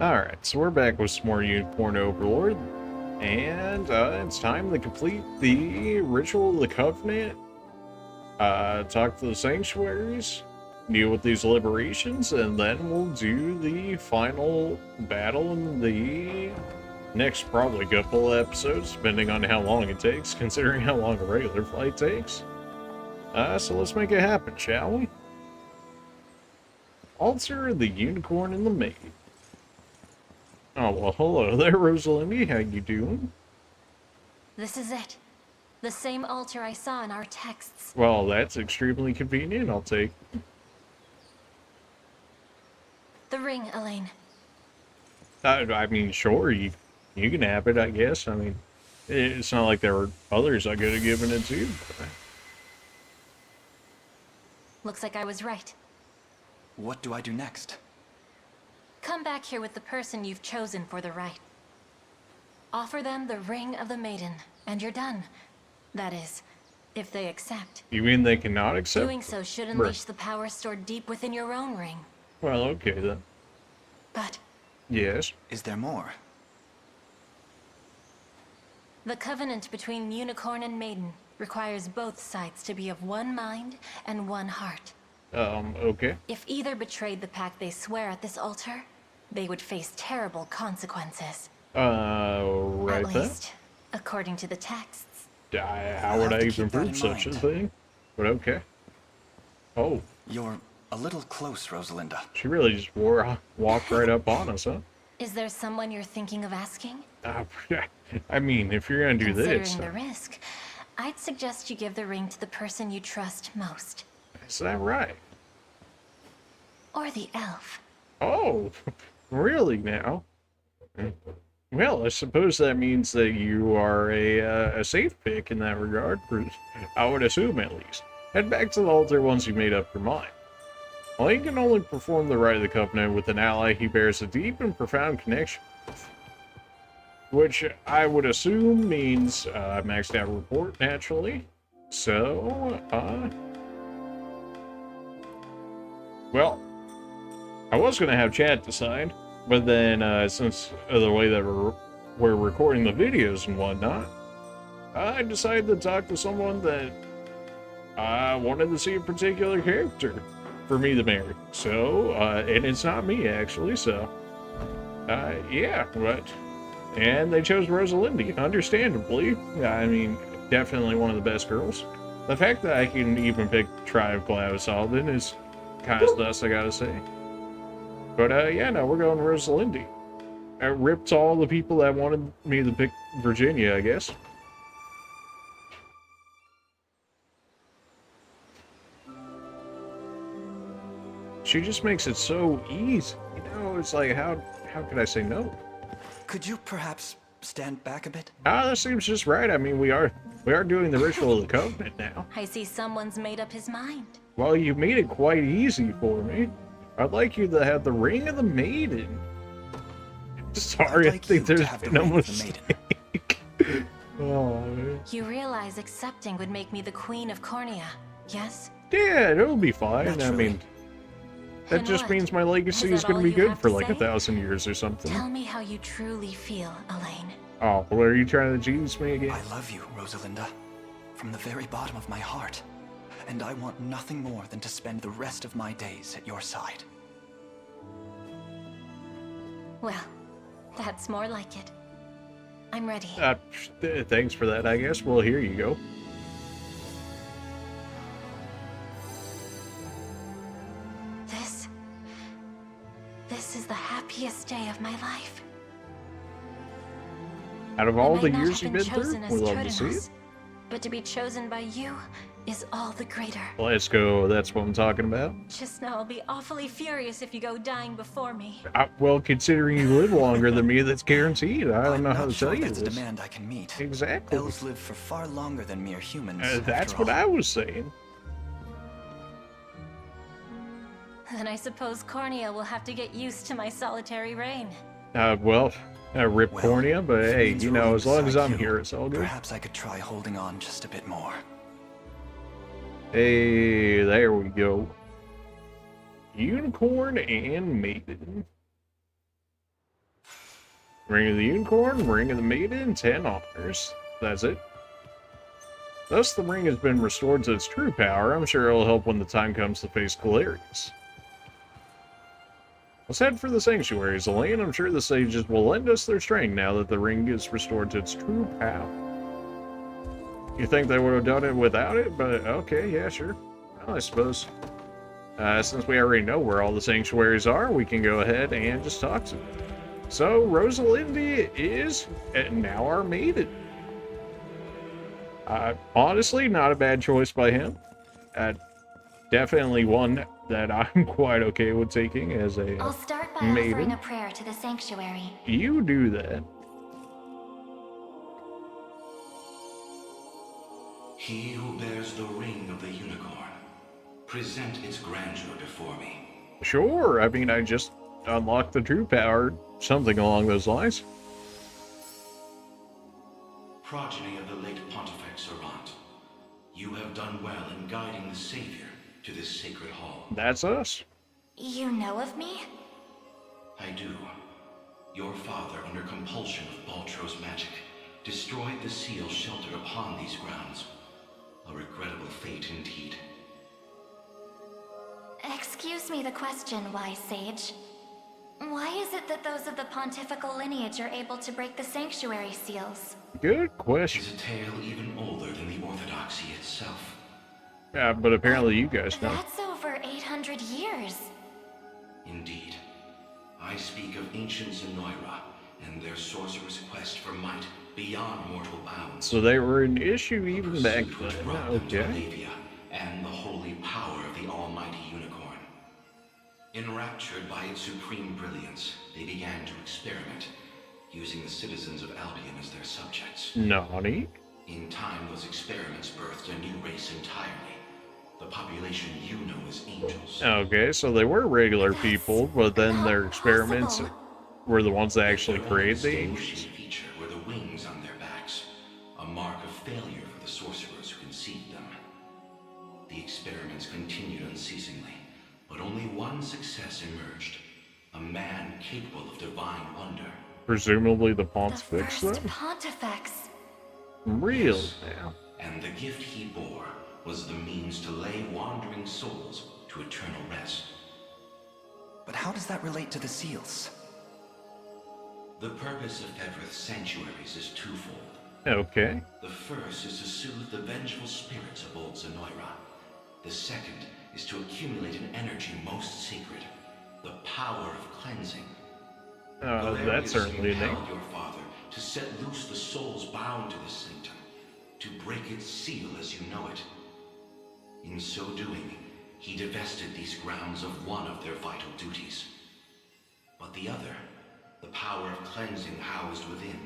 Alright, so we're back with some more Unicorn Overlord, and it's time to complete the Ritual of the Covenant, talk to the Sanctuaries, deal with these liberations, and then we'll do the final battle in the next probably couple episodes, depending on how long it takes, considering how long a regular flight takes. So let's make it happen, shall we? Altar, the Unicorn, and the Maid. Oh, well, hello there, Rosalinda. How you doing? This is it. The same altar I saw in our texts. Well, that's extremely convenient. I'll take... The ring, Elaine. I mean, sure, you can have it, I guess. I mean, it's not like there were others I could have given it to. But... Looks like I was right. What do I do next? Come back here with the person you've chosen for the rite. Offer them the Ring of the Maiden, and you're done. That is, if they accept. You mean they cannot accept? Doing so should unleash the power stored deep within your own ring. Well, okay then. But... Yes? Is there more? The covenant between Unicorn and Maiden requires both sides to be of one mind and one heart. Okay. If either betrayed the pact they swear at this altar, they would face terrible consequences. Right At then. least, according to the texts. How would I even prove such a thing? But okay. Oh. You're a little close, Rosalinda. She really just walked right up on us, huh? Is there someone you're thinking of asking? I mean, if you're gonna do this... Considering the risk, I'd suggest you give the ring to the person you trust most. Is that right? Or the elf. Oh, really now? Well, I suppose that means that you are a safe pick in that regard, I would assume at least. Head back to the altar once you've made up your mind. While you can only perform the rite of the Covenant with an ally he bears a deep and profound connection with. Which I would assume means maxed out report, naturally. So, well, I was going to have Chad decide, but then since of the way that we're recording the videos and whatnot, I decided to talk to someone that I wanted to see a particular character for me to marry. So, and it's not me actually, so, yeah, but, and they chose Rosalinda, understandably. I mean, definitely one of the best girls. The fact that I can even pick Tribe Glavis Alden is kind of sus, I gotta say. But, yeah, no, we're going Rosalinda. I ripped all the people that wanted me to pick Virginia, I guess. She just makes it so easy. You know, it's like, how could I say no? Could you perhaps stand back a bit? That seems just right. I mean, we are doing the Ritual of the Covenant now. I see someone's made up his mind. Well, you made it quite easy for me. I'd like you to have the Ring of the Maiden. Sorry, I think there's been a mistake. Oh, man. You realize accepting would make me the Queen of Cornea, yes? Yeah, it'll be fine. Naturally. I mean, that And just what? means my legacy is that going all to be you good have for to like say? 1,000 years or something. Tell me how you truly feel, Elaine. Oh, well, are you trying to Jesus me again? I love you, Rosalinda, from the very bottom of my heart. And I want nothing more than to spend the rest of my days at your side. Well, that's more like it. I'm ready. Thanks for that, I guess. Well, here you go. This is the happiest day of my life. Out of all the years you've been through, we love to see it. But to be chosen by you is all the greater. Let's go. That's what I'm talking about. Just know I'll be awfully furious if you go dying before me. Well, considering you live longer than me, that's guaranteed. I don't know how to tell you that's this. a demand I can meet. Exactly. Elves live for far longer than mere humans. That's after what all. I was saying. Then I suppose Cornea will have to get used to my solitary reign. Well, rip Cornea, but if it hey, means you know, ruling as long as beside I'm you, here, it's all good. Perhaps I could try holding on just a bit more. Hey, there we go. Unicorn and Maiden. Ring of the Unicorn, Ring of the Maiden, 10 honors. That's it. Thus, the ring has been restored to its true power. I'm sure it'll help when the time comes to face Galerius. Let's head for the Sanctuaries, Elaine. I'm sure the sages will lend us their strength now that the ring is restored to its true power. You think they would have done it without it? But okay, yeah, sure. Well, I suppose. Since we already know where all the Sanctuaries are, we can go ahead and just talk to them. So, Rosalinda is now our maiden. Honestly, not a bad choice by him. Definitely one that I'm quite okay with taking as a I'll start by maiden. offering a prayer to the sanctuary. You do that. He who bears the ring of the unicorn, present its grandeur before me. Sure, I mean, I just unlocked the true power, something along those lines. Progeny of the late Pontifex Errant, you have done well in guiding the Savior to this sacred hall. That's us. You know of me? I do. Your father, under compulsion of Baltro's magic, destroyed the seal sheltered upon these grounds. A regrettable fate indeed. Excuse me the question, wise sage. Why is it that those of the pontifical lineage are able to break the sanctuary seals? Good question. Is a tale even older than the orthodoxy itself. Yeah, but apparently you guys know. That's over 800 years. Indeed. I speak of ancient Zenoira and their sorcerer's quest for might beyond mortal bounds. So they were an issue even back Pursuit which then. brought them to Okay. Alavia and the holy power of the almighty unicorn. Enraptured by its supreme brilliance, they began to experiment, using the citizens of Albion as their subjects. Naughty. In time, those experiments birthed a new race entirely. The population you know as angels. Okay, so they were regular That's people, but then their not experiments possible. were the ones that actually Their only created the angels. distinguishing feature were the wings on their backs, a mark of failure for the sorcerers who conceived them. The experiments continued unceasingly, but only one success emerged. A man capable of divine wonder. Presumably the The Pontifex, first then? Pontifex. Really Yes. now. And the gift he bore was the means to lay wandering souls to eternal rest. But how does that relate to the seals? The purpose of Fevroth's sanctuaries is twofold. Okay. The first is to soothe the vengeful spirits of old Zenoira. The second is to accumulate an energy most sacred, the power of cleansing. That's Galerius certainly a name. impelled your father to set loose the souls bound to this sanctum, to break its seal as you know it. In so doing, he divested these grounds of one of their vital duties. But the other, the power of cleansing housed within,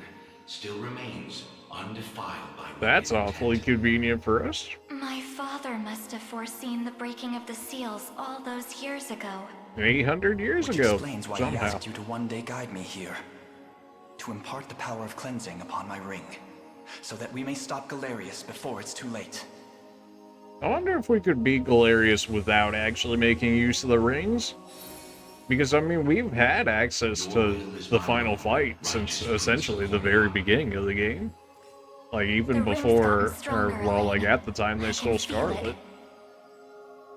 still remains undefiled by That's wicked awfully intent. convenient for us. My father must have foreseen the breaking of the seals all those years ago. 800 years Which ago, explains why he somehow. asked you to one day guide me here. To impart the power of cleansing upon my ring, so that we may stop Galerius before it's too late. I wonder if we could beat Galerius without actually making use of the rings? Because, I mean, we've had access to the final fight since essentially the very beginning of the game. Like, even The ring's before, gotten stronger, or, well, like, Elaine. at the time I they can stole feel it. Scarlet.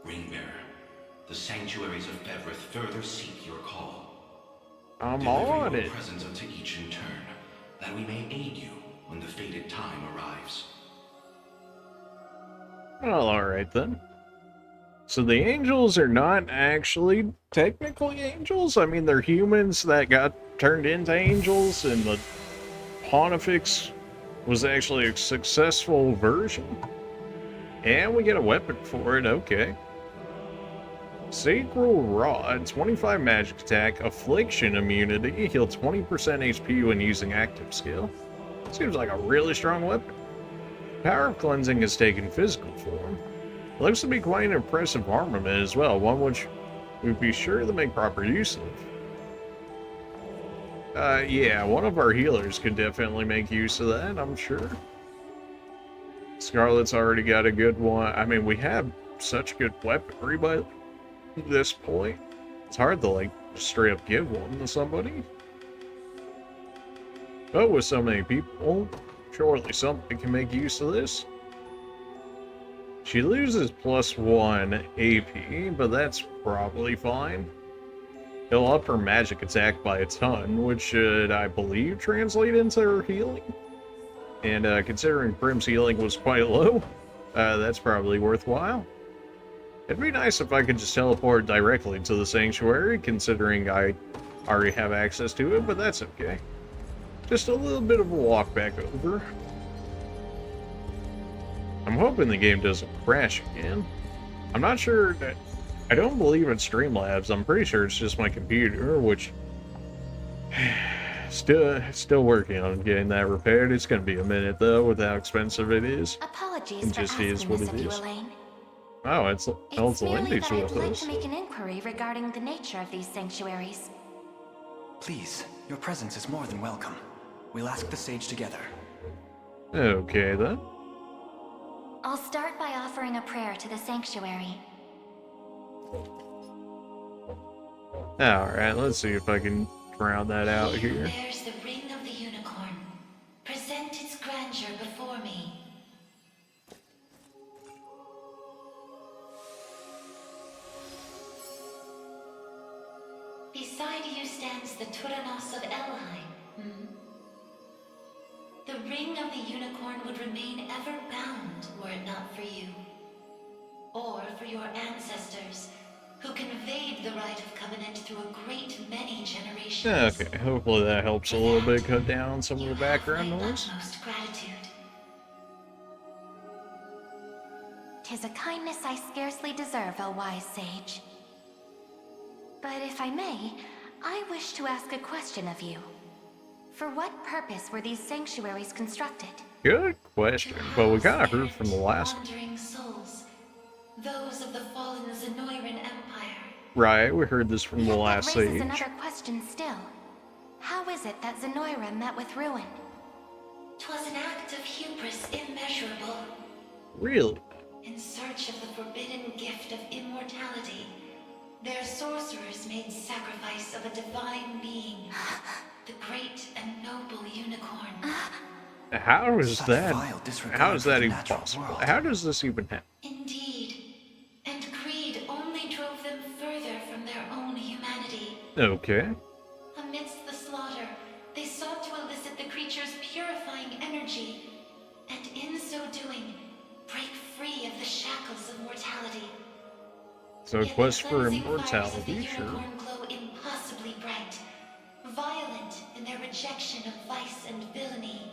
Ringbearer, the sanctuaries of Fevroth further seek your call. I'm Deliver on your it. presence unto each in turn, that we may aid you when the fated time arrives. Well, alright then. So the angels are not actually technically angels? I mean, they're humans that got turned into angels, and the Pontifex was actually a successful version. And we get a weapon for it, okay. Sacral Rod, 25 magic attack, affliction immunity, heal 20% HP when using active skill. Seems like a really strong weapon. Power of cleansing has taken physical form. Looks to be quite an impressive armament as well, one which we'd be sure to make proper use of. Yeah, one of our healers could definitely make use of that, I'm sure. Scarlet's already got a good one. I mean, we have such good weaponry by this point. It's hard to, like, straight up give one to somebody. But with so many people, surely somebody can make use of this. She loses +1 AP, but that's probably fine. It'll up her magic attack by a ton, which should, I believe, translate into her healing. And considering Prim's healing was quite low, that's probably worthwhile. It'd be nice if I could just teleport directly to the sanctuary, considering I already have access to it, but that's okay. Just a little bit of a walk back over. I'm hoping the game doesn't crash again. I'm not sure that... I don't believe it's Streamlabs. I'm pretty sure it's just my computer, which... Still working on getting that repaired. It's going to be a minute, though, with how expensive it is. Apologies It for just asking is what this it of you, is. Elaine. Oh, it's merely Lindy's that I'd with like us. to make an inquiry regarding the nature of these sanctuaries. Please, your presence is more than welcome. We'll ask the sage together. Okay, then. I'll start by offering a prayer to the sanctuary. Alright, let's see if I can drown that out He who here. bears the ring of the unicorn, present its grandeur before me. Beside you stands the Turanos of Elheim. The ring of the unicorn would remain ever bound were it not for you. Or for your ancestors, who conveyed the rite of covenant through a great many generations. Okay, hopefully that helps a little bit cut down on some of the background my noise. utmost gratitude. 'Tis a kindness I scarcely deserve, O wise sage. But if I may, I wish to ask a question of you. For what purpose were these sanctuaries constructed? Good question, but we kind of heard from the last one. Wandering souls, those of the fallen Zenoiran Empire. Right, we heard this from the Yet last that raises sage. another question still. How is it that Zenoira met with ruin? 'Twas an act of hubris immeasurable. Really? In search of the forbidden gift of immortality, their sorcerers made sacrifice of a divine being, the great and noble unicorn. How is Such that? vile disregard How is for that the even natural possible? world. How does this even happen? Indeed, and greed only drove them further from their own humanity. Okay. Amidst the slaughter, they sought to elicit the creature's purifying energy, and in so doing, break free of the shackles of mortality. So a Yet the quest for cleansing fires of the immortality, sure. unicorn glow impossibly bright, violent in their rejection of vice and villainy.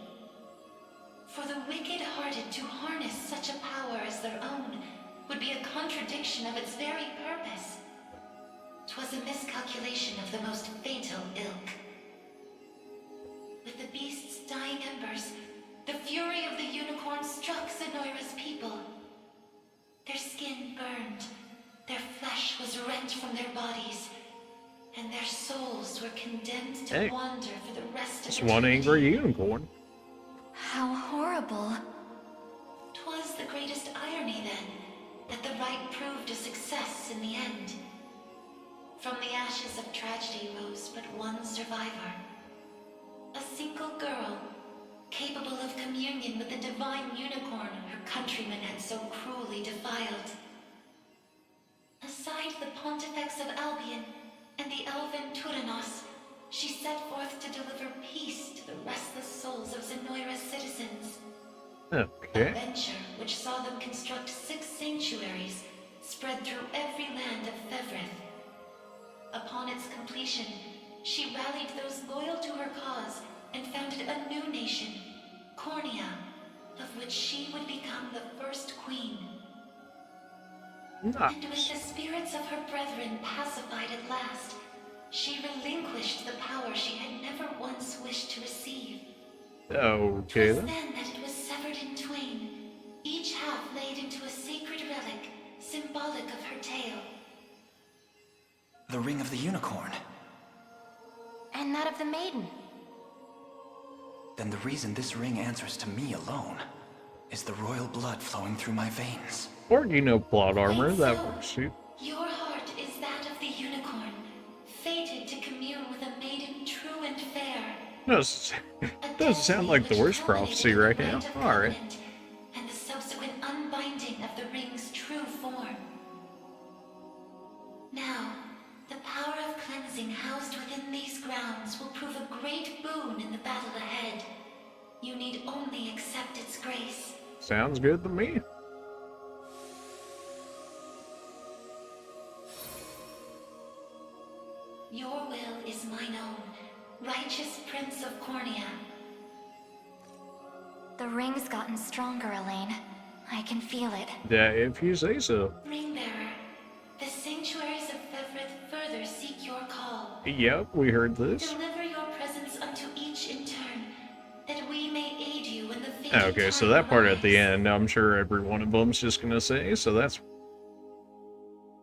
For the wicked-hearted to harness such a power as their own would be a contradiction of its very purpose. 'Twas a miscalculation of the most fatal ilk. With the beast's dying embers, the fury of the unicorn struck Zenoira's people. Their skin burned, their flesh was rent from their bodies, and their souls were condemned to Hey, wander for the rest of It's eternity. one angry unicorn. How horrible. 'Twas the greatest irony, then, that the rite proved a success in the end. From the ashes of tragedy rose but one survivor. A single girl, capable of communion with the divine unicorn her countrymen had so cruelly defiled. Aside the Pontifex of Albion and the elven Turanos, she set forth to deliver peace to the restless souls of Zenoira's citizens. A Okay. venture which saw them construct 6 sanctuaries spread through every land of Fevrith. Upon its completion, she rallied those loyal to her cause and founded a new nation, Cornea, of which she would become the first queen. And with Nice. the spirits of her brethren pacified at last, she relinquished the power she had never once wished to receive. Okay 'Twas then. then that it was severed in twain, each half laid into a sacred relic, symbolic of her tale. The ring of the unicorn. And that of the maiden. Then the reason this ring answers to me alone is the royal blood flowing through my veins. Or plot armor, And that so, works too. your heart is that of the unicorn, fated to commune with a maiden true and fair. Does A doesn't sound like the destiny worst which prophecy culminated right in the now. rite of All right. covenant and the subsequent unbinding of the ring's true form. Now, the power of cleansing housed within these grounds will prove a great boon in the battle ahead. You need only accept its grace. Sounds good to me. Your will is mine own, righteous Prince of Cornea. The ring's gotten stronger, Elaine. I can feel it. Yeah, if you say so. Ringbearer, the sanctuaries of Fevrith further seek your call. Yep, we heard this. Deliver your presence unto each in turn, that we may aid you when the fated Okay, so time that part at the arrives. end, I'm sure every one of them's just gonna say, so that's...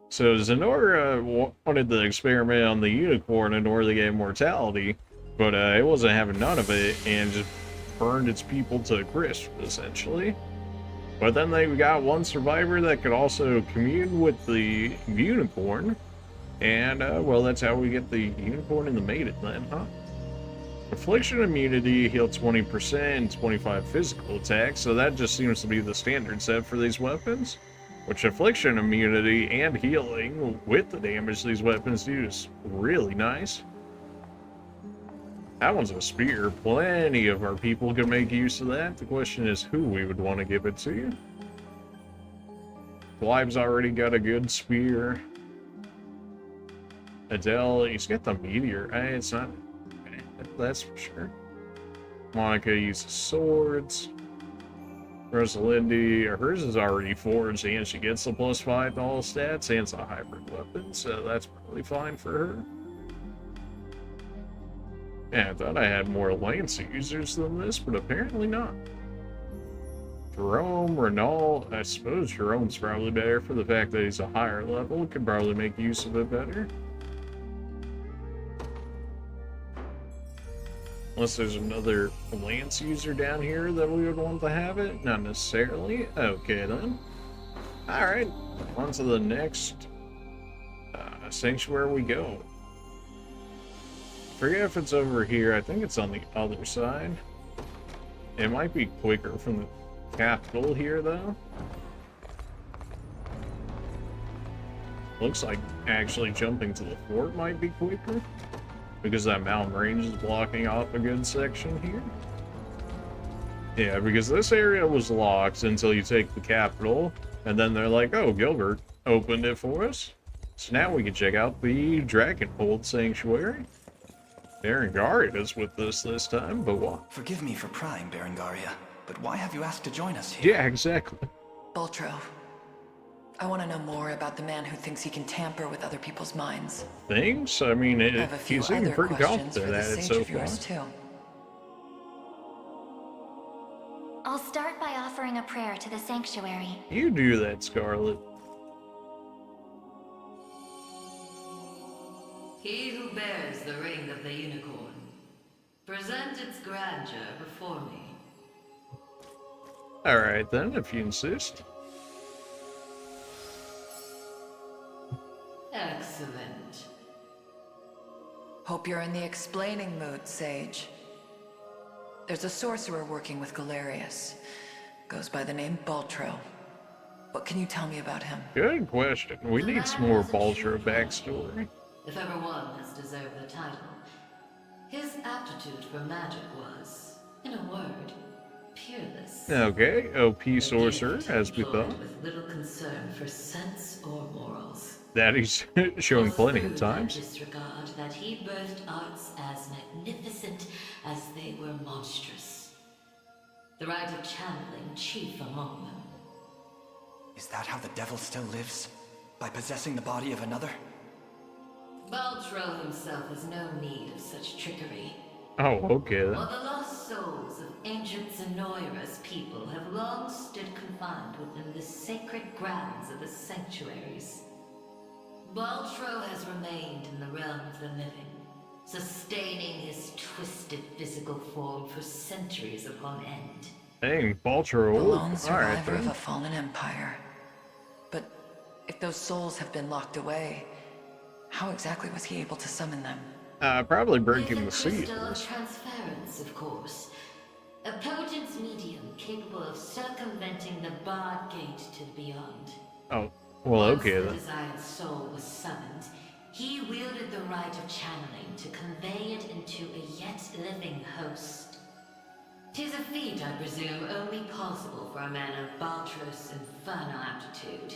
So Zenora wanted to experiment on the unicorn in order to get immortality, but it wasn't having none of it, and just burned its people to a crisp, essentially. But then they got one survivor that could also commune with the unicorn, and, well, that's how we get the unicorn and the maiden then, huh? Affliction immunity, heal 20% and 25 physical attacks, so that just seems to be the standard set for these weapons. Which affliction immunity and healing with the damage these weapons do is really nice. That one's a spear. Plenty of our people can make use of that. The question is who we would want to give it to. Clive's already got a good spear. Adele, he's got the meteor. It's not... That's for sure. Monica uses swords. Rosalinda, hers is already forged and she gets the +5 to all stats and it's a hybrid weapon, so that's probably fine for her. Yeah, I thought I had more lance users than this, but apparently not. Jerome, Renault, I suppose Jerome's probably better for the fact that he's a higher level, could probably make use of it better. Unless there's another lance user down here that we would want to have it? Not necessarily. Okay then. Alright, on to the next sanctuary we go. Forget if it's over here. I think it's on the other side. It might be quicker from the capital here though. Looks like actually jumping to the fort might be quicker. Because that mountain range is blocking off a good section here. Yeah, because this area was locked until you take the capital, and then they're like, oh, Gilbert opened it for us. So now we can check out the Dragonhold Sanctuary. Berengaria is with us this time, but what? Forgive me for prying, Berengaria, but why have you asked to join us here? Yeah, exactly. Baltro, I want to know more about the man who thinks he can tamper with other people's minds. Things? I mean, I have a few you seem other pretty questions for confident this at it sage so of far. yours too. I'll start by offering a prayer to the sanctuary. You do that, Scarlet. He who bears the ring of the unicorn, present its grandeur before me. Alright then, if you insist. Excellent. Hope you're in the explaining mood, Sage. There's a sorcerer working with Galerius. Goes by the name Baltro. What can you tell me about him? Good question. We need some more Baltro backstory. If ever one has deserved the title, his aptitude for magic was, in a word, peerless. Okay, OP A sorcerer, gift as we employed thought. with little concern for sense or morals. That he's shown Was plenty through of that times. disregard that he birthed arts as magnificent as they were monstrous. The rite of channeling chief among them. Is that how the devil still lives? By possessing the body of another? Baltro himself has no need of such trickery. Oh, okay then. While the lost souls of ancient Zenoira's people have long stood confined within the sacred grounds of the sanctuaries, Baltro has remained in the realm of the living, sustaining his twisted physical form for centuries upon end. Dang, Baltro. The lone Alright survivor of then. a fallen empire. But if those souls have been locked away, how exactly was he able to summon them? Probably With breaking the the crystal of seals. transference, of course. A potent medium capable of circumventing the barred gate to the beyond. Oh, well, Once okay the then. desired soul was summoned, he wielded the right of channeling to convey it into a yet living host. 'Tis a feat, I presume, only possible for a man of Baltros' infernal aptitude.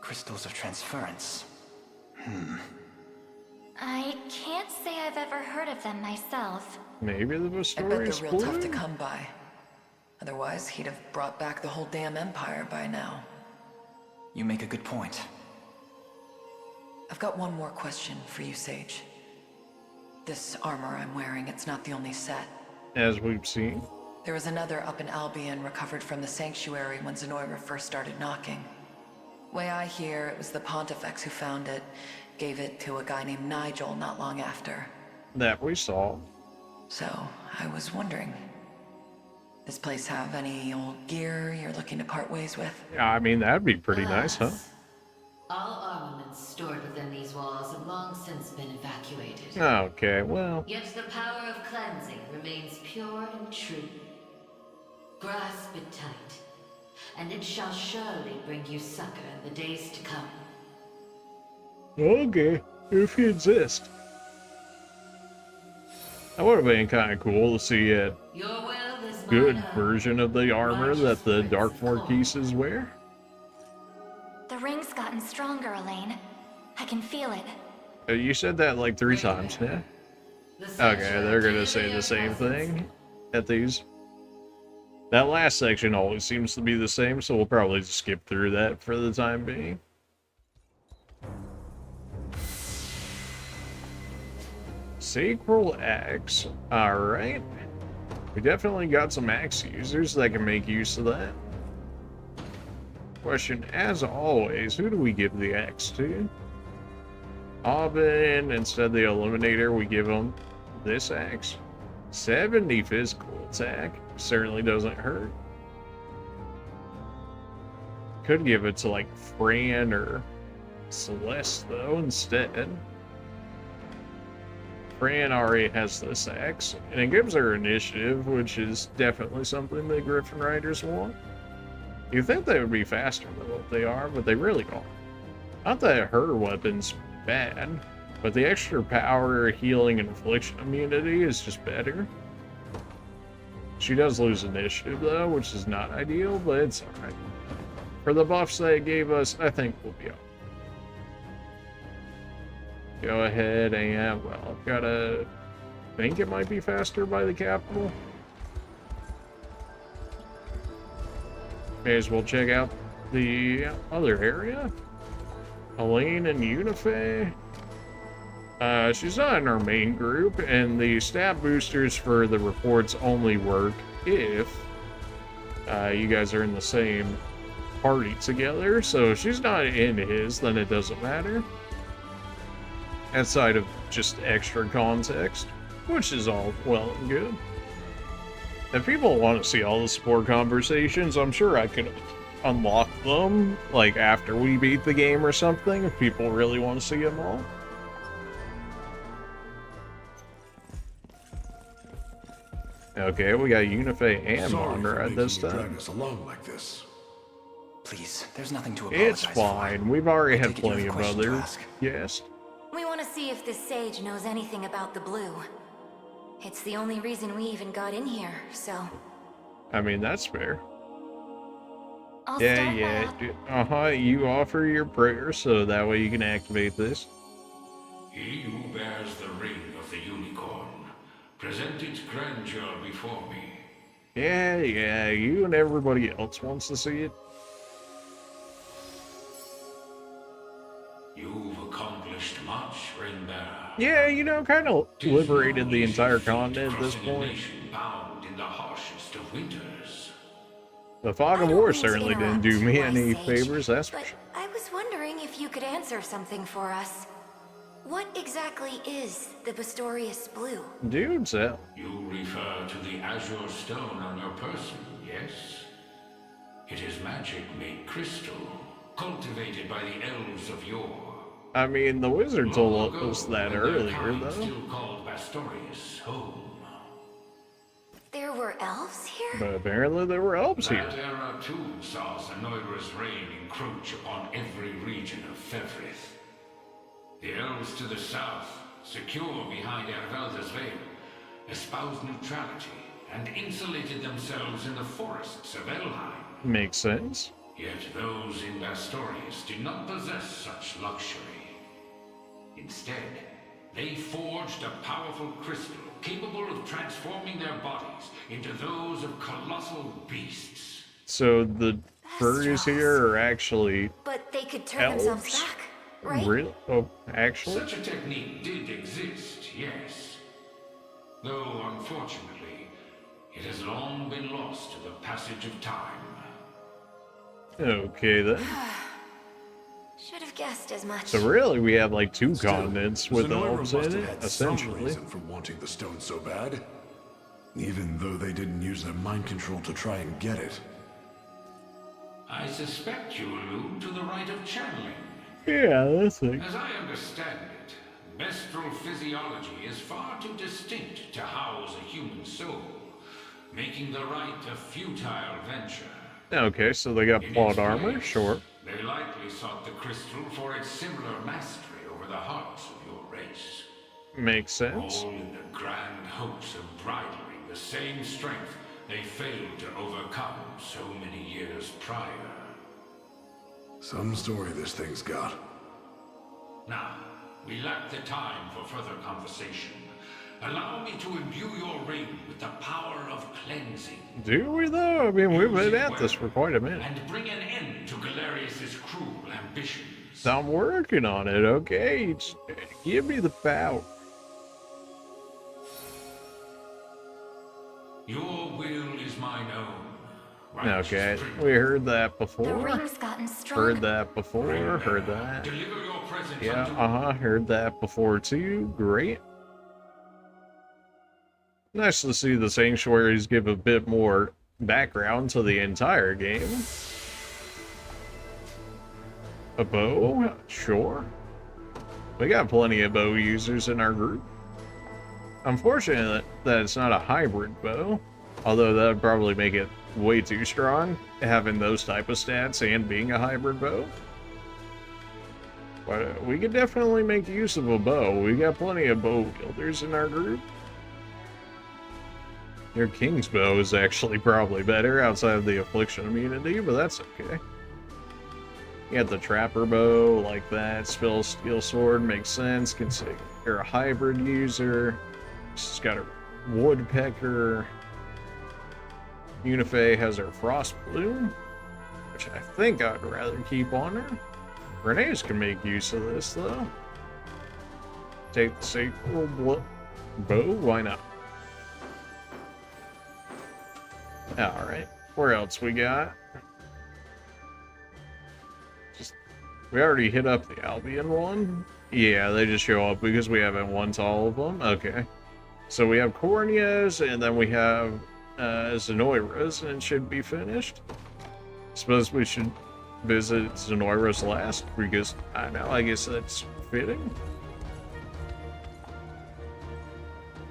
Crystals of transference. I can't say I've ever heard of them myself. Maybe the I bet Vestorius they're real tough to blue? come by. Otherwise, he'd have brought back the whole damn empire by now. You make a good point. I've got one more question for you, Sage. This armor I'm wearing, it's not the only set. As we've seen. There was another up in Albion recovered from the Sanctuary when Zenoira first started knocking. Way I hear, it was the Pontifex who found it, gave it to a guy named Nigel not long after. That we saw. So, I was wondering, this place have any old gear you're looking to part ways with? I mean, that'd be pretty nice, huh? Alas, all armaments stored within these walls have long since been evacuated. Okay, well, Yet the power of cleansing remains pure and true. Grasp it tight, and it shall surely bring you succor in the days to come. okay, if you insist. That would have been kind of cool to see a Your will is good mine own. version of the armor that the Righteous Dark Prince of Marquises wear. The ring's gotten stronger, Elaine. I can feel it. You said that like 3 times now. The Okay, sanctuary they're gonna clearly say the same presence. thing at these. That last section always seems to be the same, so we'll probably just skip through that for the time being. Sacral Axe. Alright. We definitely got some axe users that can make use of that. Question, as always, who do we give the axe to? Aubin, instead of the Eliminator, we give him this axe. 70 physical attack. Certainly doesn't hurt. Could give it to, like, Fran or Celeste, though, instead. Fran already has this axe, and it gives her initiative, which is definitely something the Griffin Riders want. You'd think they would be faster than what they are, but they really aren't. Not that her weapon's bad, but the extra power, healing, and affliction immunity is just better. She does lose initiative, though, which is not ideal, but it's alright. For the buffs they gave us, I think we'll be alright. Go ahead and, well, I've got to think it might be faster by the capital. May as well check out the other area. Elaine and Unifei. She's not in our main group, and the stat boosters for the reports only work if you guys are in the same party together. So if she's not in his, then it doesn't matter. Outside of just extra context, which is all well and good. If people want to see all the support conversations, I'm sure I could unlock them, like, after we beat the game or something, if people really want to see them all. Okay, we got Unifei and Wander at this time. Drag us along like this. Please, there's nothing to apologize It's for. fine. We've already I had take it you have plenty a of question to other ask. guests. We want to see if this sage knows anything about the blue. It's the only reason we even got in here, so... I mean, that's fair. I'll Yeah. You offer your prayer so that way you can activate this. He who bears the ring of the unicorn, present its grandeur before me. Yeah, you and everybody else wants to see it. You've accomplished much, Ringbearer. Yeah, kind of Tis liberated no the easy entire feat continent at this crossing a point. nation bound in the harshest of winters. The Fog of I don't War mean to certainly didn't interrupt, do me Wise any Sage, favors, that's for but sure. I was wondering if you could answer something for us. What exactly is the Bastorius Blue? Dude, so You refer to the azure stone on your person, yes? It is magic made crystal, cultivated by the elves of yore. I mean, the wizard Long told ago, us that when their earlier, kind though. still called Bastorius home. There were elves here? But apparently there were elves here. That era too saw Zenoira's reign encroach upon every region of Fevrith. The elves to the south, secure behind Ervelda's veil, espoused neutrality and insulated themselves in the forests of Elheim. Makes sense. Yet those in Bastorius did not possess such luxury. Instead, they forged a powerful crystal capable of transforming their bodies into those of colossal beasts. So the furries here are actually But they could turn themselves elves? back, right? Really? Oh, actually? Such a technique did exist, yes. Though, unfortunately, it has long been lost to the passage of time. Okay then. Should have guessed as much. So really, we have like two Still, continents with Zenoira elves must in have it, had some essentially. reason for wanting the stone so bad. Even though they didn't use their mind control to try and get it. I suspect you allude to the rite of channeling. Yeah, that's it. As I understand it, Bestral physiology is far too distinct to house a human soul, making the rite a futile venture. Okay, so they got In plot its armor, place, sure. They likely sought the crystal for its similar mastery over the hearts of your race. Makes sense. All in the grand hopes of bridling the same strength they failed to overcome so many years prior. Some story this thing's got. Now, we lack the time for further conversation. Allow me to imbue your ring with the power of cleansing. Do we though? I mean, we've Use been it at this well, for quite a minute. and bring an end to Galerius's cruel ambitions. I'm working on it, okay? Give me the power. Your will is mine own. Okay, Righteous we heard that The before. ring's gotten stronger. Heard that before, heard that. Deliver your presence Yeah, unto heard that before too. Great. Nice to see the sanctuaries give a bit more background to the entire game. A bow? Sure. We got plenty of bow users in our group. Unfortunate that it's not a hybrid bow, although that would probably make it way too strong, having those type of stats and being a hybrid bow. But we could definitely make use of a bow. We got plenty of bow wielders in our group. Your King's Bow is actually probably better outside of the Affliction immunity, but that's okay. You got the Trapper Bow like that. Spell Steel Sword makes sense. Consider you're a hybrid user. She's got a Woodpecker. Unifei has her Frost Bloom, which I think I'd rather keep on her. Renee's can make use of this though. Take the Sacred Bow, why not? Alright, where else we got? We already hit up the Albion one. Yeah, they just show up because we haven't won to all of them. Okay. So we have Corneas, and then we have Zenoira's, and it should be finished. Suppose we should visit Zenoira's last, because, I don't know, I guess that's fitting.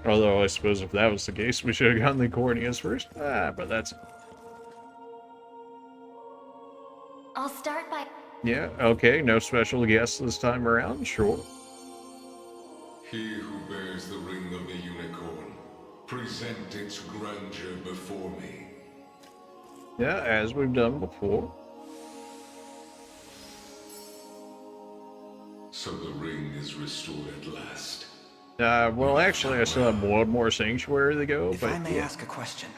Although, I suppose if that was the case, we should have gotten the Corneas first. But that's... I'll start by... Yeah, okay, no special guests this time around, sure. He who bears the ring of the unicorn, present its grandeur before me. Yeah, as we've done before. So the ring is restored at last. Well, actually, I still have one more sanctuary to go, If but I may yeah. ask a question.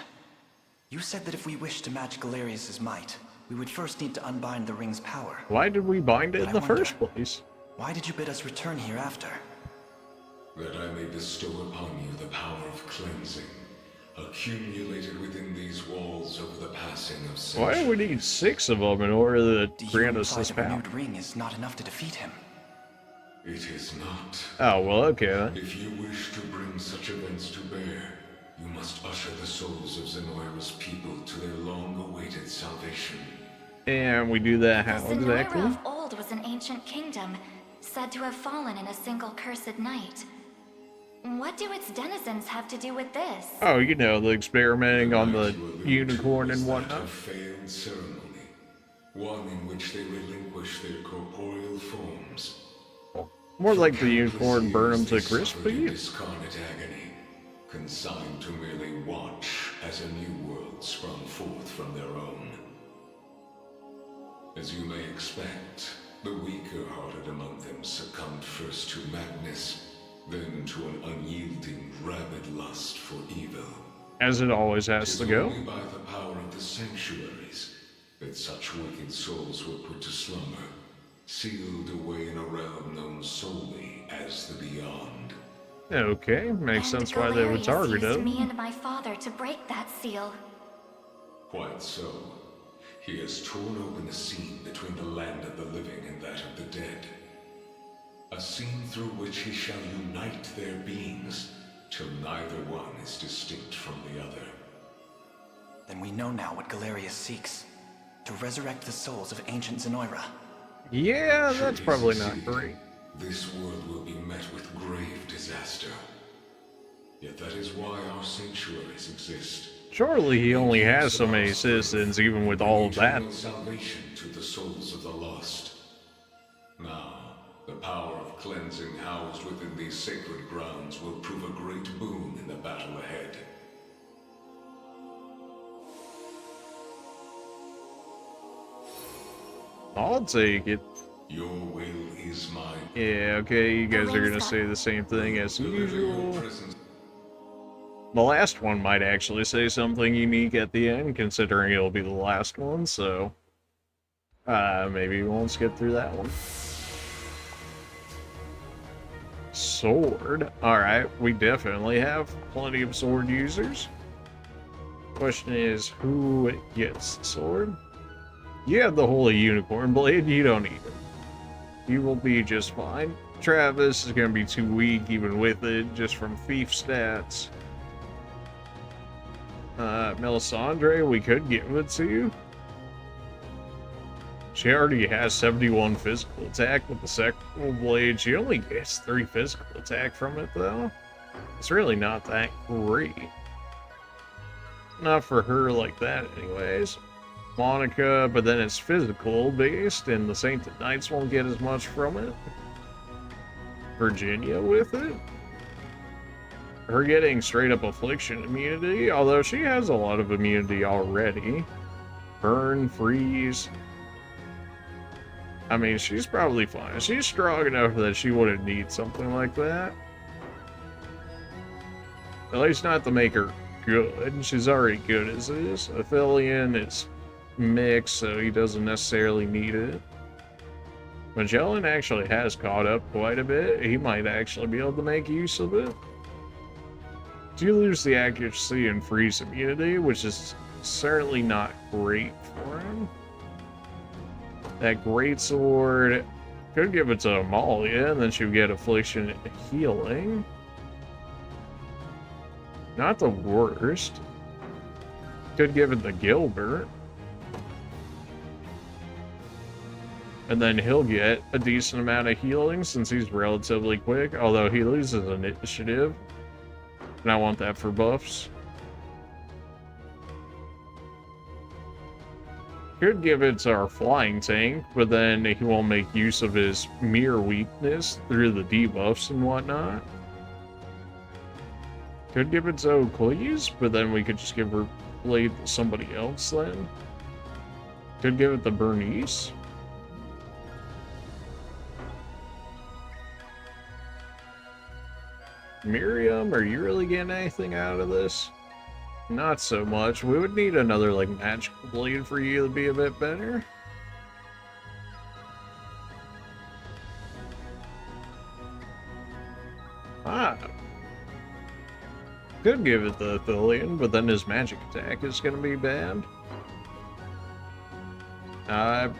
You said that if we wish to match Galerius's might, we would first need to unbind the ring's power. Why did we bind it But in I the wonder, first place? Why did you bid us return here after? That I may bestow upon you the power of cleansing, accumulated within these walls over the passing of Why centuries. do we need 6 of them in order Do to you grant us imply this the power? renewed ring is not enough to defeat him? It is not. Oh, well, okay then. If you wish to bring such events to bear, you must usher the souls of Zenoira's people to their long-awaited salvation. And we do that The how Zenoira exactly? of old was an ancient kingdom, said to have fallen in a single cursed night. What do its denizens have to do with this? Oh, you know, the experimenting on the night you allude unicorn to and was that whatnot. of failed ceremony, one in which they relinquish their corporeal forms. More For like the countless unicorn burn them years to they suffered in crispy. discarnate agony, consigned to merely watch as a new world sprung forth from their own. As you may expect, the weaker-hearted among them succumbed first to madness, then to an unyielding, rabid lust for evil. As it always has to go. Only by the power of the sanctuaries that such wicked souls were put to slumber, sealed away in a realm known solely as the Beyond. Okay, makes sense why they would Galerius target used him. me and my father to break that seal. Quite so. He has torn open a seam between the land of the living and that of the dead. A seam through which he shall unite their beings, till neither one is distinct from the other. Then we know now what Galerius seeks. To resurrect the souls of ancient Zenoira. Yeah, Should that's he probably succeed, not great. this world will be met with grave disaster. Yet that is why our sanctuaries exist. Surely he only has so many citizens, even with all of that. Eternal salvation to the souls of the lost. Now, the power of cleansing housed within these sacred grounds will prove a great boon in the battle ahead. I'll take it. Your will is mine. Yeah, okay, you guys are gonna say the same thing as usual. The last one might actually say something unique at the end, considering it'll be the last one, so... maybe we won't skip through that one. Sword. Alright, we definitely have plenty of sword users. Question is, who gets the sword? You have the Holy Unicorn Blade, you don't need it. You will be just fine. Travis is gonna be too weak even with it, just from thief stats. Melisandre, we could give it to you. She already has 71 physical attack with the second blade. She only gets 3 physical attack from it, though. It's really not that great. Not for her like that, anyways. Monica, but then it's physical based, and the Sainted Knights won't get as much from it. Virginia with it. Her getting straight up affliction immunity, although she has a lot of immunity already. Burn, freeze. I mean, she's probably fine. She's strong enough that she wouldn't need something like that. At least not to make her good. She's already good as is. Aphelion is mixed, so he doesn't necessarily need it. Magellan actually has caught up quite a bit. He might actually be able to make use of it. Do lose the accuracy and freeze immunity, which is certainly not great for him. That greatsword could give it to Amalia, and then she would get affliction and healing. Not the worst. Could give it to Gilbert. And then he'll get a decent amount of healing since he's relatively quick, although he loses initiative. And I want that for buffs. Could give it to our flying tank, but then he won't make use of his mere weakness through the debuffs and whatnot. Could give it to Ocles, but then we could just give her blade to somebody else then. Could give it to Bernice. Miriam, are you really getting anything out of this? Not so much. We would need another, like, magical blade for you to be a bit better. Ah. Could give it to Athelion, but then his magic attack is going to be bad.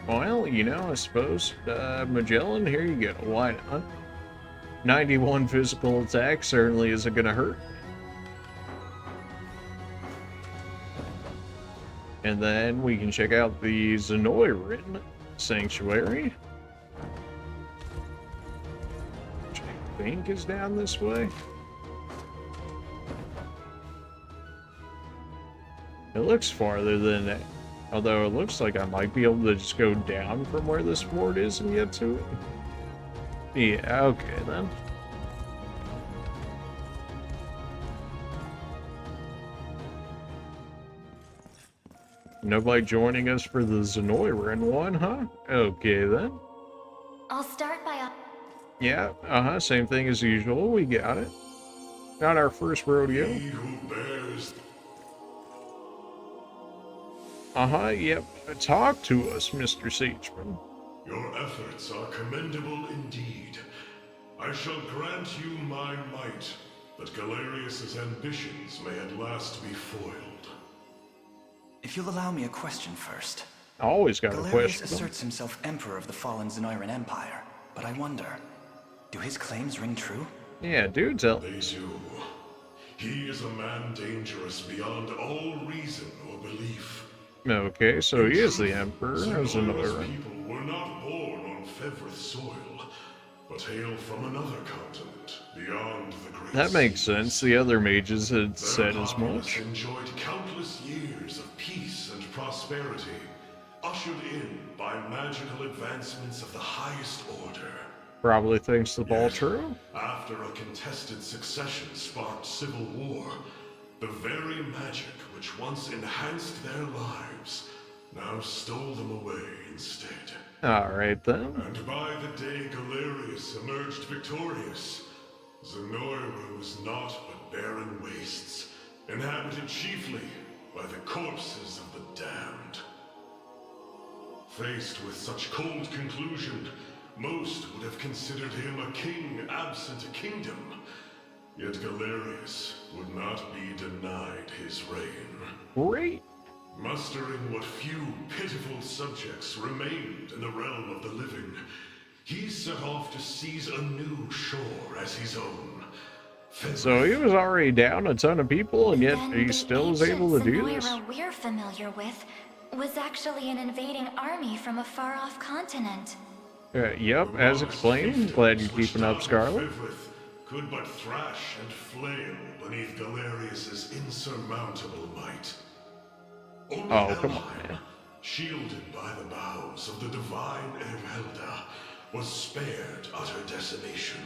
Well, you know, I suppose, Magellan, here you go. Why not? 91 physical attack certainly isn't going to hurt. And then we can check out the Zenoiran Sanctuary. think is down this way. It looks farther than it. Although it looks like I might be able to just go down from where this fort is and get to it. Yeah, okay then. Nobody joining us for the Zenoiran one, huh? Okay then. I'll start by... Yeah, same thing as usual. We got it. Not our first rodeo. He who bears... Yep. Talk to us, Mr. Sageman. Your efforts are commendable indeed. I shall grant you my might, that Galerius's ambitions may at last be foiled. If you'll allow me a question first. I always got a Galerius question. asserts himself Emperor of the fallen Zenoiran Empire, but I wonder, do his claims ring true? Yeah, do tell They us. do. He is a man dangerous beyond all reason or belief. Okay, so he is the Emperor of Zenoira's Zenoiran. people were not born on Fevrith soil, but hail from another continent beyond the Great That makes Seas. sense. The other mages had Their said as populace much. enjoyed countless years of peace and prosperity, ushered in by magical advancements of the highest order. Probably thanks to Yet, Baltro. after a contested succession sparked civil war, the very magic which once enhanced their lives now stole them away instead. Alright then. And by the day Galerius emerged victorious, Zenoira was naught but barren wastes, inhabited chiefly by the corpses of the damned. Faced with such cold conclusion, most would have considered him a king absent a kingdom. Yet Galerius would not be denied his reign. Great. Mustering what few pitiful subjects remained in the realm of the living, he set off to seize a new shore as his own. So he was already down a ton of people, and yet Then he the still was able to do this? Zenoira we're familiar with was actually an invading army from a far-off continent. Yep, as explained. Glad you're keeping up, Scarlet. Could but thrash and flail beneath Galerius's insurmountable might. Only Oh, come on, Helheim, man. shielded by the boughs of the divine Ermelda, was spared utter decimation.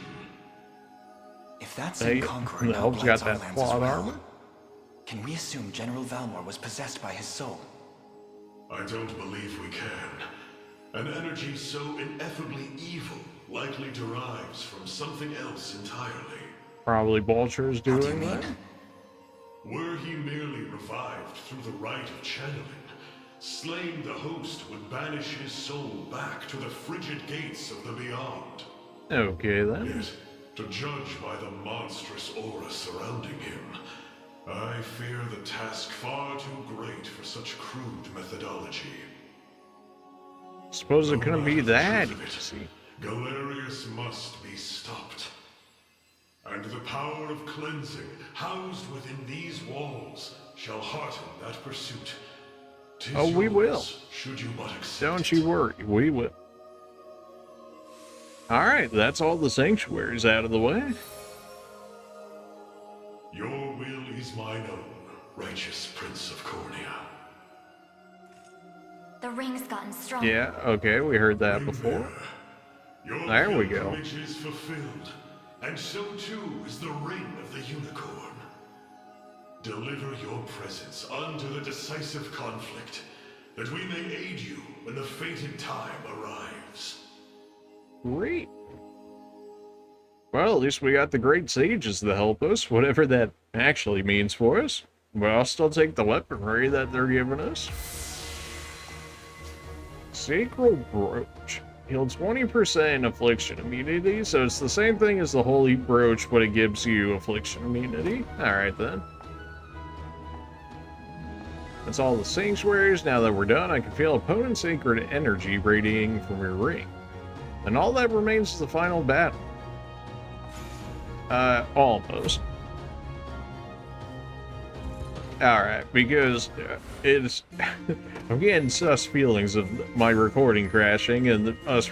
If that Hey, same conqueror the now elves got blights our that lands as plot well, armor? can we assume General Valmor was possessed by his soul? I don't believe we can. An energy so ineffably evil likely derives from something else entirely. Probably Baltro's How do you doing mean? that. Were he merely revived through the rite of channeling, slaying the host would banish his soul back to the frigid gates of the beyond. Okay then. Yet, to judge by the monstrous aura surrounding him, I fear the task far too great for such crude methodology. Suppose it couldn't be No matter the that truth of it, easy. Galerius must be stopped. And the power of cleansing housed within these walls shall hearten that pursuit. 'Tis Oh, we will. yours, should you but accept Don't it. you worry, we will. Alright, that's all the sanctuaries out of the way. Your will is mine own, righteous Prince of Cornea. The ring's gotten stronger. Yeah, okay, we heard that Ring before. bearer, your There we go. pilgrimage is fulfilled, and so too is the ring of the unicorn. Deliver your presence unto the decisive conflict, that we may aid you when the fated time arrives. Great. Well, at least we got the great sages to help us, whatever that actually means for us. But I'll still take the weaponry that they're giving us. Sacral Brooch. Heal 20% affliction immunity, so it's the same thing as the Holy Brooch, but it gives you affliction immunity. Alright then. That's all the sanctuaries. Now that we're done, I can feel opponent sacred energy radiating from your ring. And all that remains is the final battle. Almost. Alright, because it's... I'm getting sus feelings of my recording crashing and us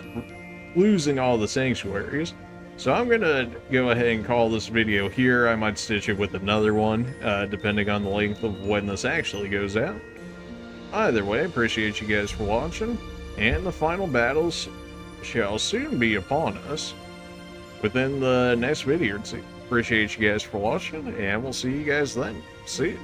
losing all the sanctuaries. So I'm gonna go ahead and call this video here. I might stitch it with another one, depending on the length of when this actually goes out. Either way, appreciate you guys for watching, and the final battles shall soon be upon us within the next video or two. Appreciate you guys for watching, and we'll see you guys then. See ya.